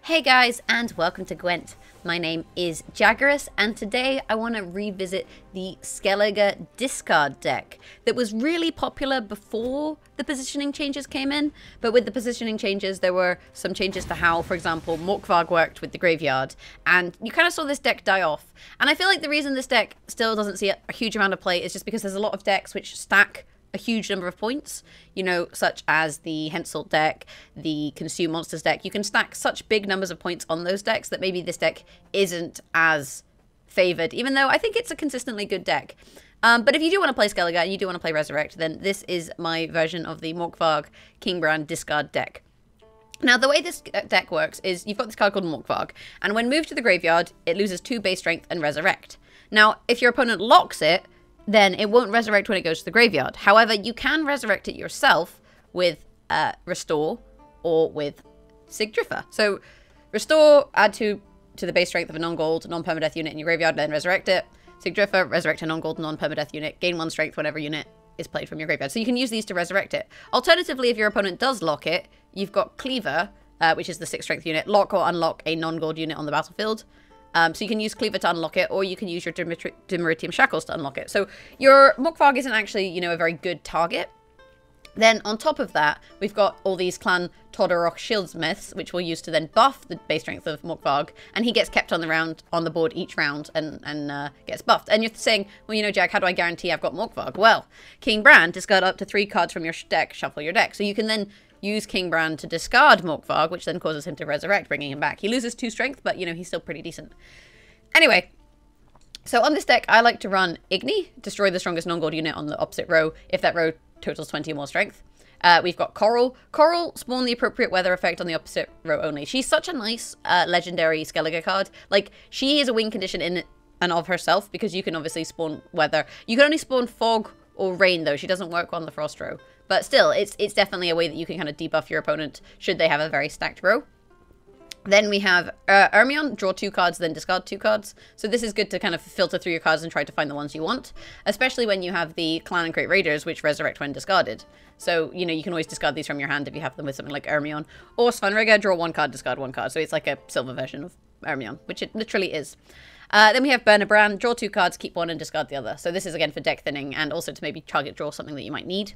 Hey guys, and welcome to Gwent. My name is Jaggerous, and today I want to revisit the Skellige Discard deck that was really popular before the positioning changes came in, but with the positioning changes there were some changes to how, for example, Morkvarg worked with the graveyard, and you kind of saw this deck die off. And I feel like the reason this deck still doesn't see a huge amount of play is just because there's a lot of decks which stack a huge number of points, you know, such as the Henselt deck, the Consume Monsters deck. You can stack such big numbers of points on those decks that maybe this deck isn't as favored, even though I think it's a consistently good deck. But if you do want to play Skellige and you do want to play Resurrect, then this is my version of the Morkvarg King Bran Discard deck. Now, the way this deck works is you've got this card called Morkvarg, and when moved to the graveyard, it loses 2 base strength and Resurrect. Now, if your opponent locks it, then it won't resurrect when it goes to the graveyard. However, you can resurrect it yourself with Restore or with Sigdrifer. So Restore, add 2 to the base strength of a non-gold, non-permadeath unit in your graveyard, then resurrect it. Sigdrifer, resurrect a non-gold, non-permadeath unit, gain 1 strength whenever unit is played from your graveyard. So you can use these to resurrect it. Alternatively, if your opponent does lock it, you've got Cleaver, which is the 6 strength unit, lock or unlock a non-gold unit on the battlefield. So you can use Cleaver to unlock it, or you can use your Dimeritium Shackles to unlock it. So your Morkvarg isn't actually, you know, a very good target. Then on top of that, we've got all these Clan Todorok Shieldsmiths, which we'll use to then buff the base strength of Morkvarg, and he gets kept on the board each round and gets buffed. And you're saying, well, you know, Jack, how do I guarantee I've got Morkvarg? Well, King Bran, discard up to 3 cards from your deck, shuffle your deck. So you can then use King Bran to discard Morkvarg, which then causes him to resurrect, bringing him back. He loses 2 strength, but, you know, he's still pretty decent. Anyway, so on this deck, I like to run Igni, destroy the strongest non-gold unit on the opposite row, if that row totals 20 or more strength. We've got Coral. Coral, spawn the appropriate weather effect on the opposite row only. She's such a nice legendary Skellige card. Like, she is a win condition in and of herself, because you can obviously spawn weather. You can only spawn fog or rain, though. She doesn't work on the frost row. But still, it's definitely a way that you can kind of debuff your opponent should they have a very stacked row. Then we have Ermion, draw 2 cards, then discard 2 cards. So this is good to kind of filter through your cards and try to find the ones you want, especially when you have the Clan and Crate Raiders, which resurrect when discarded. So, you know, you can always discard these from your hand if you have them with something like Ermion. Or Svanrigga, draw 1 card, discard 1 card. So it's like a silver version of Ermion, which it literally is. Then we have Bran, draw 2 cards, keep 1 and discard the other. So this is again for deck thinning and also to maybe target draw something that you might need.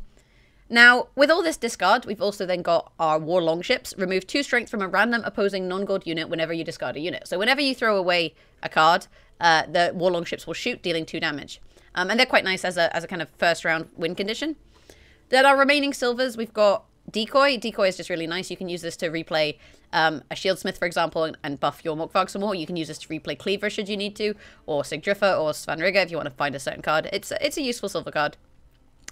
Now, with all this discard, we've also then got our War Longships. Remove 2 strength from a random opposing non-gold unit whenever you discard a unit. So whenever you throw away a card, the War Longships will shoot, dealing 2 damage. And they're quite nice as a kind of first round win condition. Then our remaining silvers, we've got Decoy. Decoy is just really nice. You can use this to replay a Shieldsmith, for example, and buff your Morkvarg some more. You can use this to replay Cleaver should you need to, or Sigdrifer, or Svanrigga if you want to find a certain card. It's a useful silver card.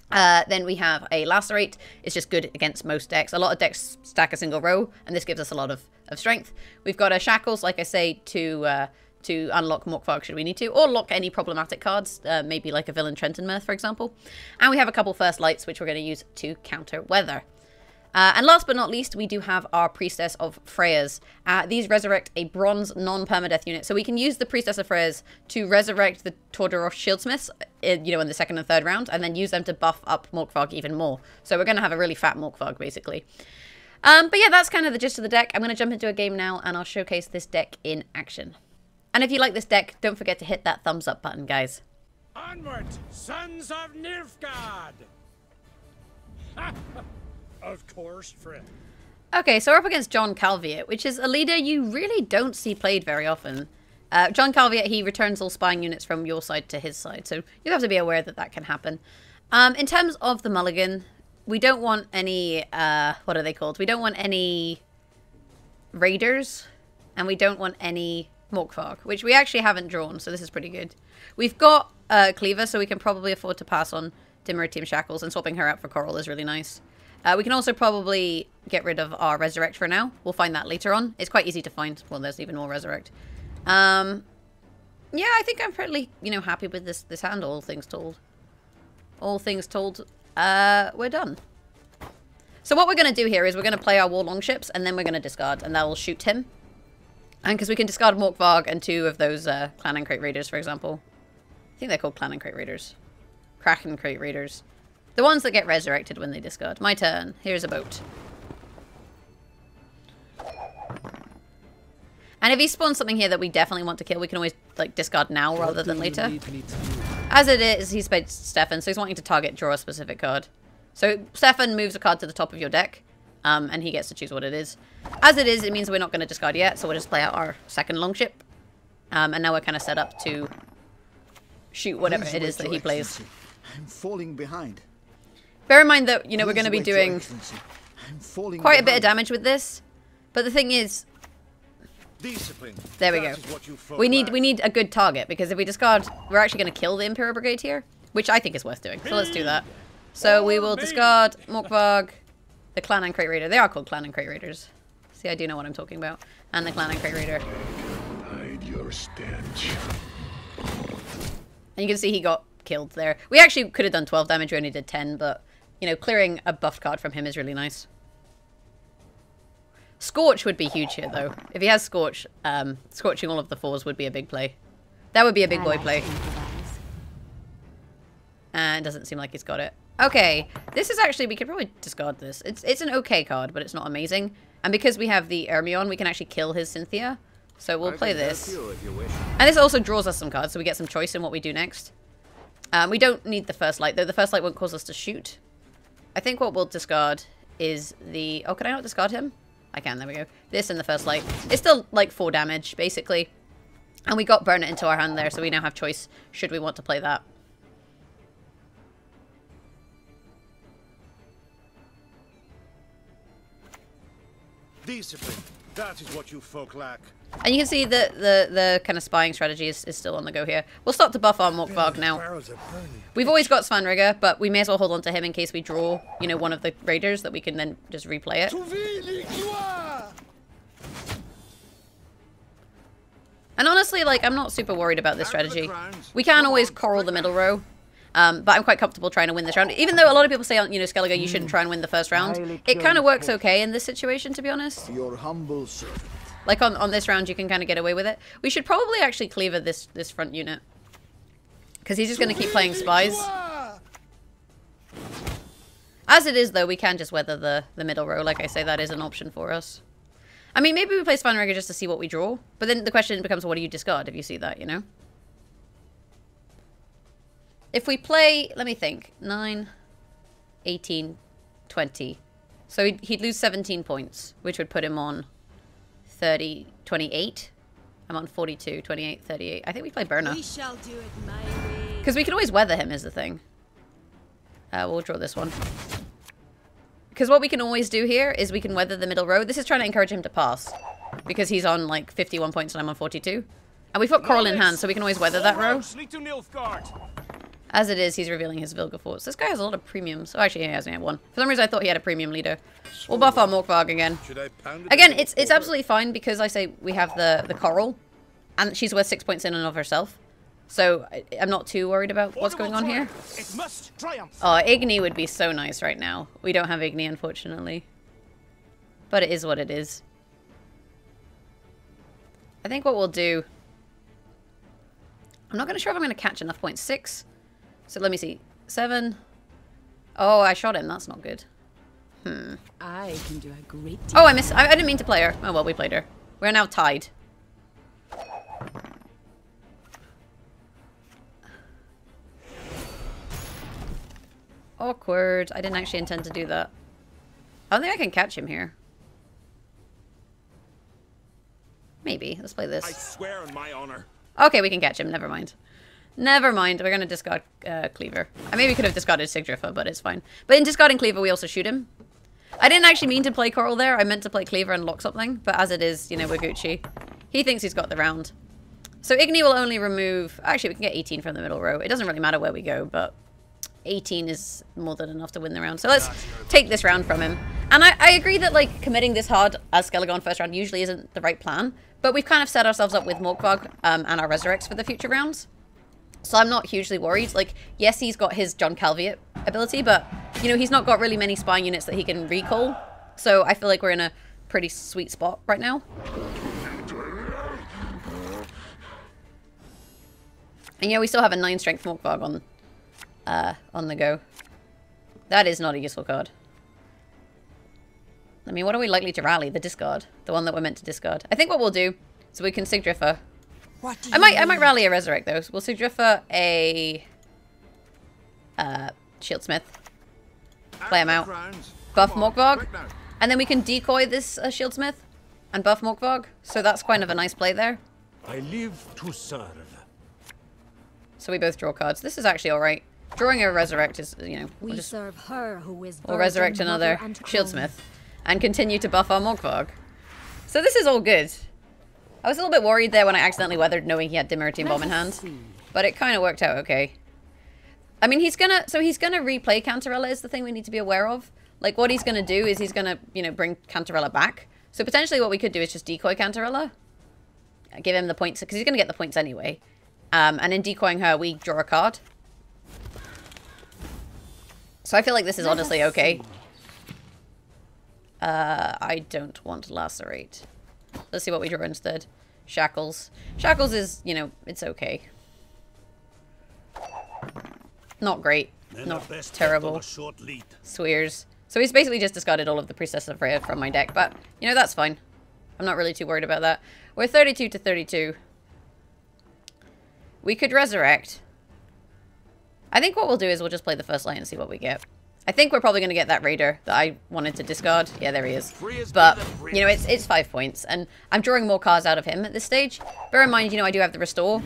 Then we have a Lacerate. It's just good against most decks. A lot of decks stack a single row, and this gives us a lot of strength. We've got a Shackles, like I say, to unlock Morkvarg should we need to, or lock any problematic cards, maybe like a Villain Trenton Mirth, for example. And we have a couple First Lights, which we're going to use to counter weather. And last but not least, we do have our Priestess of Freyas. These resurrect a bronze non-permadeath unit. So we can use the Priestess of Freyas to resurrect the Todorok Shieldsmiths, you know, in the 2nd and 3rd round, and then use them to buff up Morkvarg even more. So we're going to have a really fat Morkvarg, basically. But yeah, that's kind of the gist of the deck. I'm going to jump into a game now, and I'll showcase this deck in action. And if you like this deck, don't forget to hit that thumbs up button, guys. Onward, sons of Nilfgaard! Of course, friend. Okay, so we're up against John Calviet, which is a leader you really don't see played very often. John Calviet, he returns all spying units from your side to his side, so you have to be aware that that can happen. In terms of the mulligan, we don't want any, what are they called? We don't want any Raiders, and we don't want any Morkvarg, which we actually haven't drawn, so this is pretty good. We've got Cleaver, so we can probably afford to pass on Dimeritium Shackles, and swapping her out for Coral is really nice. We can also probably get rid of our Resurrect for now. We'll find that later on. It's quite easy to find. Well, there's even more Resurrect. Yeah, I think I'm pretty, you know, happy with this hand, all things told. All things told, we're done. So what we're going to do here is we're going to play our War Longships, and then we're going to discard, and that will shoot him. And because we can discard Morkvarg and 2 of those Clan and Crate Raiders, for example. I think they're called Clan and Crate Raiders. Kraken Crate Raiders. The ones that get resurrected when they discard. My turn. Here's a boat. And if he spawns something here that we definitely want to kill, we can always like discard now rather than later. As it is, he's played Stefan, so he's wanting to target draw a specific card. So Stefan moves a card to the top of your deck, and he gets to choose what it is. As it is, it means we're not going to discard yet, so we'll just play out our second longship. And now we're kind of set up to shoot whatever it is that he plays. I'm falling behind. Bear in mind that, you know, we're going to be doing quite a bit of damage with this. But the thing is, there we go. We need a good target, because if we discard, we're actually going to kill the Imperial Brigade here, which I think is worth doing. So let's do that. So we will discard Morkvarg, the Clan and Crate Raider. They are called Clan and Crate Raiders. See, I do know what I'm talking about. And the Clan and Crate Raider. Hide your stench. And you can see he got killed there. We actually could have done 12 damage, we only did 10, but, you know, clearing a buffed card from him is really nice. Scorch would be huge here, though. If he has Scorch, scorching all of the 4s would be a big play. That would be a big boy play. And it doesn't seem like he's got it. Okay, this is actually, we could probably discard this. It's an okay card, but it's not amazing. And because we have the Hermione, we can actually kill his Cynthia. So we'll play this. And this also draws us some cards, so we get some choice in what we do next. We don't need the First Light, though. The First Light won't cause us to shoot. I think what we'll discard is the... Oh, can I not discard him? I can, there we go. This and the First Light. It's still like 4 damage, basically. And we got Burn It into our hand there, so we now have choice should we want to play that. Discipline. That is what you folk lack. And you can see that the kind of spying strategy is still on the go here. We'll start to buff our Morkvarg now. We've always got Svanrigger, but we may as well hold on to him in case we draw, you know, one of the raiders that we can then just replay it. And honestly, like, I'm not super worried about this strategy. We can always coral the middle row. But I'm quite comfortable trying to win this round. Even though a lot of people say, you know, Skellige, you shouldn't try and win the first round. It kind of works okay in this situation, to be honest. Your humble servant. Like on this round, you can kind of get away with it. We should probably actually cleaver this front unit. Because he's just going to keep playing spies. As it is, though, we can just weather the middle row. Like I say, that is an option for us. I mean, maybe we play Svanrigger just to see what we draw. But then the question becomes, what do you discard if you see that, you know? If we play, let me think, 9, 18, 20. So he'd lose 17 points, which would put him on 30, 28. I'm on 42, 28, 38. I think we play Burner. We shall do it my way. Because we can always weather him is the thing. We'll draw this one. Because what we can always do here is we can weather the middle row. This is trying to encourage him to pass. Because he's on like 51 points and I'm on 42. And we've got Coral in hand, so we can always weather that row. As it is, he's revealing his Vilgefortz. This guy has a lot of premiums. Oh, actually, he hasn't had one. For some reason, I thought he had a premium leader. We'll buff our Morkvarg again. Again, it's absolutely fine because I say we have the Coral. And she's worth 6 points in and of herself. So I'm not too worried about what's going on here. Oh, Igni would be so nice right now. We don't have Igni, unfortunately. But it is what it is. I think what we'll do... I'm not going to sure if I'm going to catch enough points. 6. So let me see. 7. Oh, I shot him. That's not good. I can do a great deal. Oh, I missed. I didn't mean to play her. Oh, well, we played her. We're now tied. Awkward. I didn't actually intend to do that. I don't think I can catch him here. Maybe. Let's play this. I swear on my honor. Okay, we can catch him. Never mind. Never mind. We're going to discard Cleaver. I maybe could have discarded Sigdrifa, but it's fine. But in discarding Cleaver, we also shoot him. I didn't actually mean to play Coral there. I meant to play Cleaver and lock something. But as it is, you know, we're Gucci. He thinks he's got the round. So Igni will only remove... Actually, we can get 18 from the middle row. It doesn't really matter where we go, but 18 is more than enough to win the round. So let's take this round from him. And I agree that, like, committing this hard as Skellige on first round usually isn't the right plan. But we've kind of set ourselves up with Morkvarg and our Ressurects for the future rounds. So I'm not hugely worried. Like, yes, he's got his John Calviet ability, but, you know, he's not got really many spying units that he can recall. So I feel like we're in a pretty sweet spot right now. And, yeah, we still have a 9 strength Morkvarg on the go. That is not a useful card. I mean, what are we likely to rally? The discard. The one that we're meant to discard. I think what we'll do So we can Sigdriffer. I might rally a Resurrect though. So we'll Sigdriffer a Shieldsmith. Play him out. Buff Morkvarg. And then we can decoy this Shieldsmith and buff Morkvarg. So that's kind of a nice play there. I live to serve. So we both draw cards. This is actually alright. Drawing a Resurrect is, you know, We serve her who is we'll resurrect another Shieldsmith and continue to buff our Morkvarg. So this is all good. I was a little bit worried there when I accidentally weathered knowing he had Dimmerity Bomb in hand. But it kind of worked out okay. I mean, he's gonna replay Cantarella is the thing we need to be aware of. Like, what he's gonna do is he's gonna, you know, bring Cantarella back. So potentially what we could do is just decoy Cantarella. Give him the points, because he's gonna get the points anyway. And in decoying her, we draw a card. So I feel like this is honestly okay. I don't want to lacerate. Let's see what we draw instead. Shackles. Shackles is, you know, it's okay. Not great. Not terrible. Swears. So he's basically just discarded all of the Priestess of Rhea from my deck, but, you know, that's fine. I'm not really too worried about that. We're 32 to 32. We could resurrect. I think what we'll do is we'll just play the first light and see what we get. I think we're probably going to get that Raider that I wanted to discard. Yeah, there he is. But, you know, it's 5 points. And I'm drawing more cards out of him at this stage. Bear in mind, you know, I do have the Restore.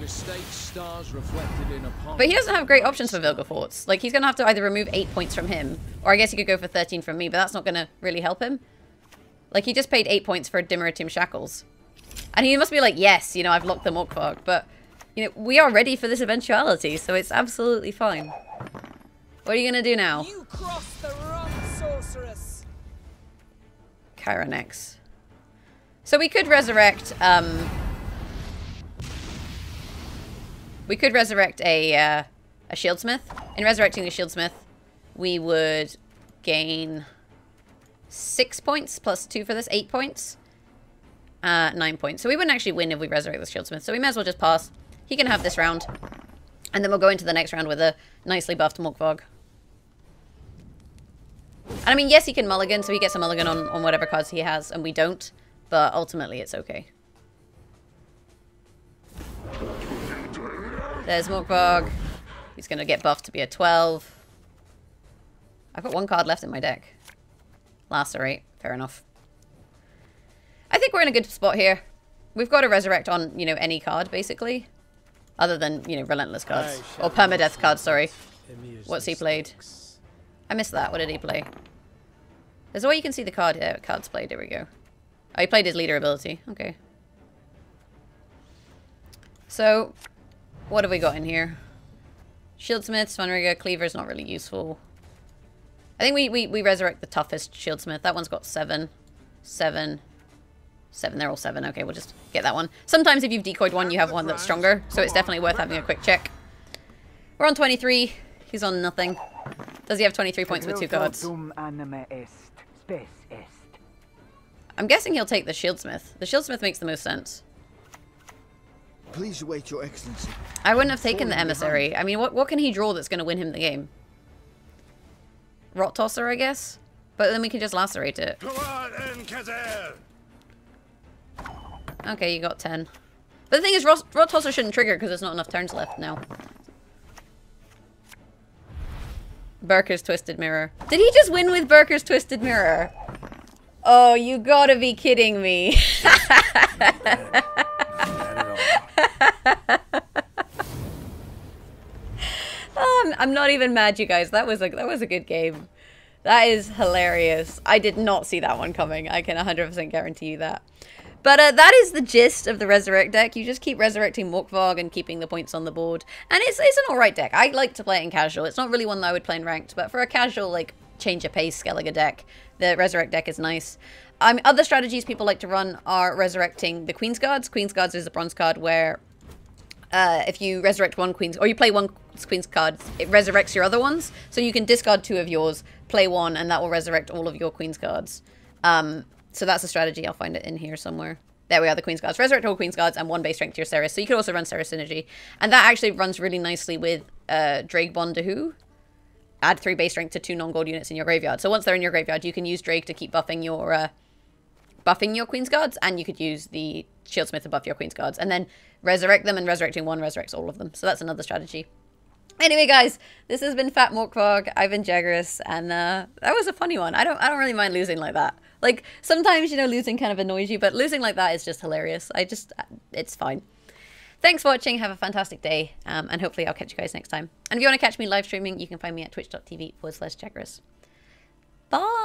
But he doesn't have great options for Vilgefortz. Like, he's going to have to either remove 8 points from him. Or I guess he could go for 13 from me, but that's not going to really help him. Like, he just paid 8 points for Dimmerity Shackles. And he must be like, yes, you know, I've locked the Morkvarg. But, you know, we are ready for this eventuality, so it's absolutely fine. What are you going to do now? You crossed the wrong sorceress. Kyranex. So we could resurrect, we could resurrect a Shieldsmith. In resurrecting a Shieldsmith, we would gain 6 points plus 2 for this, 8 points. 9 points. So we wouldn't actually win if we resurrect the Shieldsmith. So we may as well just pass. He can have this round. And then we'll go into the next round with a nicely buffed Morkvarg. And I mean, yes, he can mulligan, so he gets a mulligan on whatever cards he has, and we don't. But ultimately, it's okay. There's Morkvarg. He's going to get buffed to be a 12. I've got 1 card left in my deck. Lacerate. Fair enough. I think we're in a good spot here. We've got to resurrect on, you know, any card, basically. Other than, you know, relentless cards. Or permadeath cards, sorry. What's he played? I missed that. What did he play? There's a way you can see the cards played. There we go. Oh, he played his leader ability. Okay. So, what have we got in here? Shieldsmith, Svanrigger, Cleaver's not really useful. I think we resurrect the toughest Shieldsmith. That one's got 7. 7. 7, they're all 7. Okay, we'll just get that one. Sometimes if you've decoyed one, you have one that's stronger. So it's definitely worth having a quick check. We're on 23. He's on nothing. Does he have 23 points with 2 cards? I'm guessing he'll take the Shieldsmith. The Shieldsmith makes the most sense. Please wait, Your Excellency. I wouldn't have taken the Emissary. I mean, what can he draw that's going to win him the game? Rot Tosser, I guess? But then we can just lacerate it. Okay, you got 10. But the thing is, Rot Tosser shouldn't trigger because there's not enough turns left now. Burker's Twisted Mirror. Did he just win with Burker's Twisted Mirror? Oh, you gotta be kidding me. I'm not even mad, you guys. That was a good game. That is hilarious. I did not see that one coming. I can 100% guarantee you that. But that is the gist of the Resurrect deck. You just keep resurrecting Morkvarg and keeping the points on the board. And it's an alright deck. I like to play it in casual. It's not really one that I would play in ranked, but for a casual, like, change of pace Skellige deck, the Resurrect deck is nice. Other strategies people like to run are resurrecting the Queen's Guards. Queen's Guards is a bronze card where if you resurrect one Queen's, or you play one Queen's card, it resurrects your other ones. So you can discard 2 of yours, play 1, and that will resurrect all of your Queen's Guards. So that's a strategy. I'll find it in here somewhere. There we are, the Queen's Guards. Resurrect all Queen's Guards and 1 base strength to your Ceres. So you could also run Ceres Synergy. And that actually runs really nicely with Drake Bondahu. Add 3 base strength to 2 non-gold units in your graveyard. So once they're in your graveyard, you can use Drake to keep buffing your buffing your Queen's Guards, and you could use the Shieldsmith to buff your Queen's Guards, and then resurrect them, and resurrecting one resurrects all of them. So that's another strategy. Anyway, guys, this has been Fat Morkvarg. I've been Jaggerous, and that was a funny one. I don't really mind losing like that. Like, sometimes, you know, losing kind of annoys you, but losing like that is just hilarious. It's fine. Thanks for watching. Have a fantastic day, and hopefully I'll catch you guys next time. And if you want to catch me live streaming, you can find me at twitch.tv/Jaggerous. Bye!